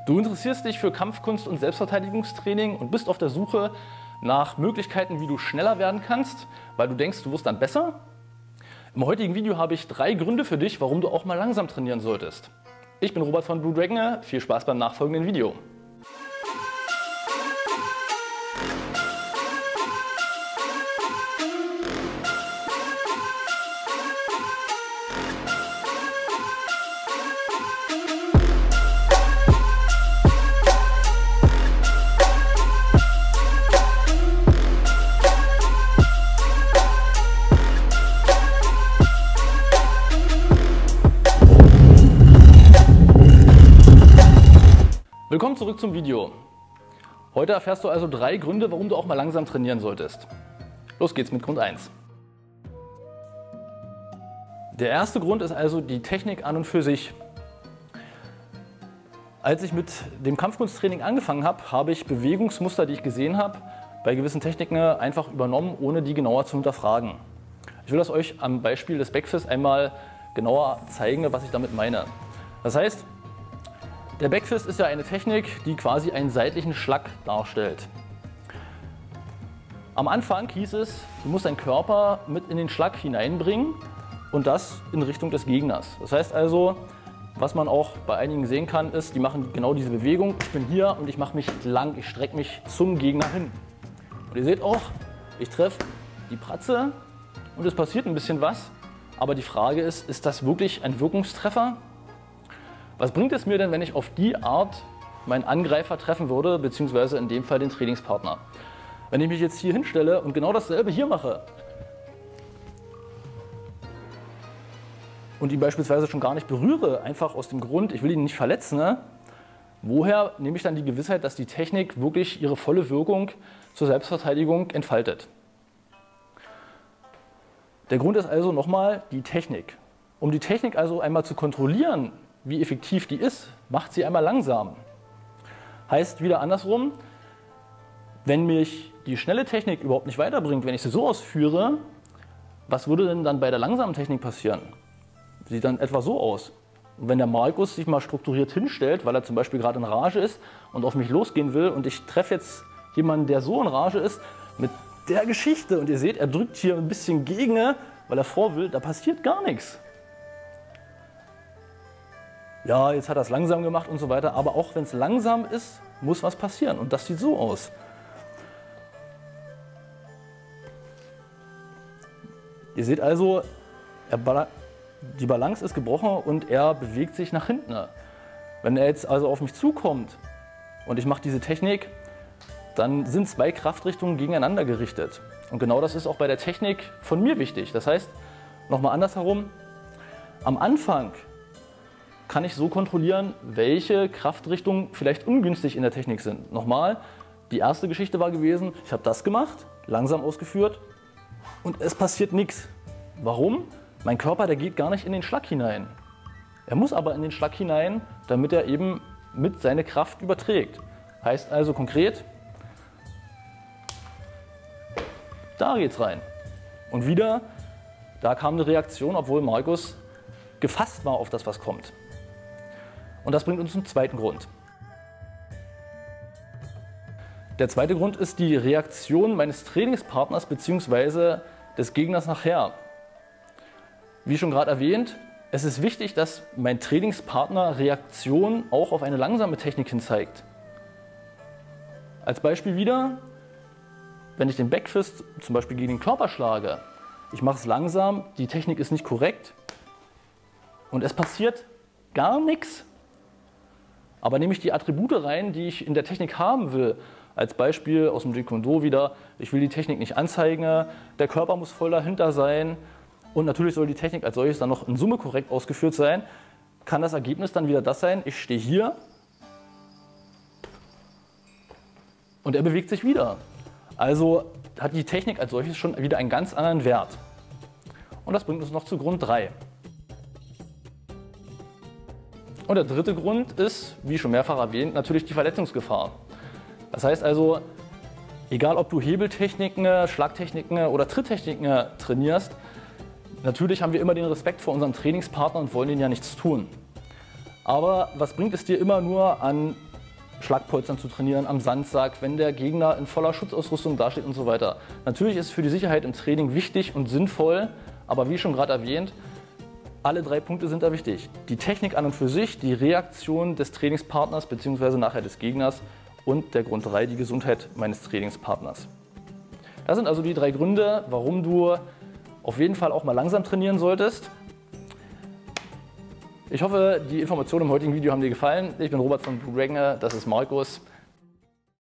Du interessierst dich für Kampfkunst und Selbstverteidigungstraining und bist auf der Suche nach Möglichkeiten, wie du schneller werden kannst, weil du denkst, du wirst dann besser? Im heutigen Video habe ich 3 Gründe für dich, warum du auch mal langsam trainieren solltest. Ich bin Robert von Blue Dragon, viel Spaß beim nachfolgenden Video. Willkommen zurück zum Video. Heute erfährst du also 3 Gründe, warum du auch mal langsam trainieren solltest. Los geht's mit Grund 1. Der erste Grund ist also die Technik an und für sich. Als ich mit dem Kampfkunsttraining angefangen habe, habe ich Bewegungsmuster, die ich gesehen habe, bei gewissen Techniken einfach übernommen, ohne die genauer zu hinterfragen. Ich will das euch am Beispiel des Backfist einmal genauer zeigen, was ich damit meine. Das heißt, der Backfist ist ja eine Technik, die quasi einen seitlichen Schlag darstellt. Am Anfang hieß es, du musst deinen Körper mit in den Schlag hineinbringen und das in Richtung des Gegners. Das heißt also, was man auch bei einigen sehen kann, ist, die machen genau diese Bewegung. Ich bin hier und ich mache mich lang, ich strecke mich zum Gegner hin. Und ihr seht auch, ich treffe die Pratze und es passiert ein bisschen was. Aber die Frage ist das wirklich ein Wirkungstreffer? Was bringt es mir denn, wenn ich auf die Art meinen Angreifer treffen würde, beziehungsweise in dem Fall den Trainingspartner? Wenn ich mich jetzt hier hinstelle und genau dasselbe hier mache und ihn beispielsweise schon gar nicht berühre, einfach aus dem Grund, ich will ihn nicht verletzen, woher nehme ich dann die Gewissheit, dass die Technik wirklich ihre volle Wirkung zur Selbstverteidigung entfaltet? Der Grund ist also nochmal die Technik. Um die Technik also einmal zu kontrollieren, wie effektiv die ist, macht sie einmal langsam. Heißt wieder andersrum, wenn mich die schnelle Technik überhaupt nicht weiterbringt, wenn ich sie so ausführe, was würde denn dann bei der langsamen Technik passieren? Sieht dann etwa so aus. Und wenn der Markus sich mal strukturiert hinstellt, weil er zum Beispiel gerade in Rage ist und auf mich losgehen will und ich treffe jetzt jemanden, der so in Rage ist, mit der Geschichte und ihr seht, er drückt hier ein bisschen gegen, weil er vor will, da passiert gar nichts. Ja, jetzt hat er es langsam gemacht und so weiter, aber auch wenn es langsam ist, muss was passieren und das sieht so aus. Ihr seht also, die Balance ist gebrochen und er bewegt sich nach hinten. Wenn er jetzt also auf mich zukommt und ich mache diese Technik, dann sind 2 Kraftrichtungen gegeneinander gerichtet. Und genau das ist auch bei der Technik von mir wichtig. Das heißt, nochmal andersherum, am Anfang kann ich so kontrollieren, welche Kraftrichtungen vielleicht ungünstig in der Technik sind. Nochmal, die erste Geschichte war gewesen, ich habe das gemacht, langsam ausgeführt und es passiert nichts. Warum? Mein Körper, der geht gar nicht in den Schlag hinein. Er muss aber in den Schlag hinein, damit er eben mit seine Kraft überträgt. Heißt also konkret, da geht's rein. Und wieder, da kam eine Reaktion, obwohl Markus gefasst war auf das, was kommt. Und das bringt uns zum zweiten Grund. Der zweite Grund ist die Reaktion meines Trainingspartners bzw. des Gegners nachher. Wie schon gerade erwähnt, es ist wichtig, dass mein Trainingspartner Reaktion auch auf eine langsame Technik hin zeigt. Als Beispiel wieder, wenn ich den Backfist zum Beispiel gegen den Körper schlage, ich mache es langsam, die Technik ist nicht korrekt und es passiert gar nichts. Aber nehme ich die Attribute rein, die ich in der Technik haben will, als Beispiel aus dem Taekwondo wieder, ich will die Technik nicht anzeigen, der Körper muss voll dahinter sein und natürlich soll die Technik als solches dann noch in Summe korrekt ausgeführt sein, kann das Ergebnis dann wieder das sein, ich stehe hier und er bewegt sich wieder. Also hat die Technik als solches schon wieder einen ganz anderen Wert. Und das bringt uns noch zu Grund 3. Und der dritte Grund ist, wie schon mehrfach erwähnt, natürlich die Verletzungsgefahr. Das heißt also, egal ob du Hebeltechniken, Schlagtechniken oder Tritttechniken trainierst, natürlich haben wir immer den Respekt vor unserem Trainingspartner und wollen ihnen ja nichts tun. Aber was bringt es dir immer nur an Schlagpolstern zu trainieren, am Sandsack, wenn der Gegner in voller Schutzausrüstung dasteht und so weiter. Natürlich ist es für die Sicherheit im Training wichtig und sinnvoll, aber wie schon gerade erwähnt, alle 3 Punkte sind da wichtig. Die Technik an und für sich, die Reaktion des Trainingspartners bzw. nachher des Gegners und der Grund 3, die Gesundheit meines Trainingspartners. Das sind also die 3 Gründe, warum du auf jeden Fall auch mal langsam trainieren solltest. Ich hoffe, die Informationen im heutigen Video haben dir gefallen. Ich bin Robert von Blue Dragon, das ist Markus.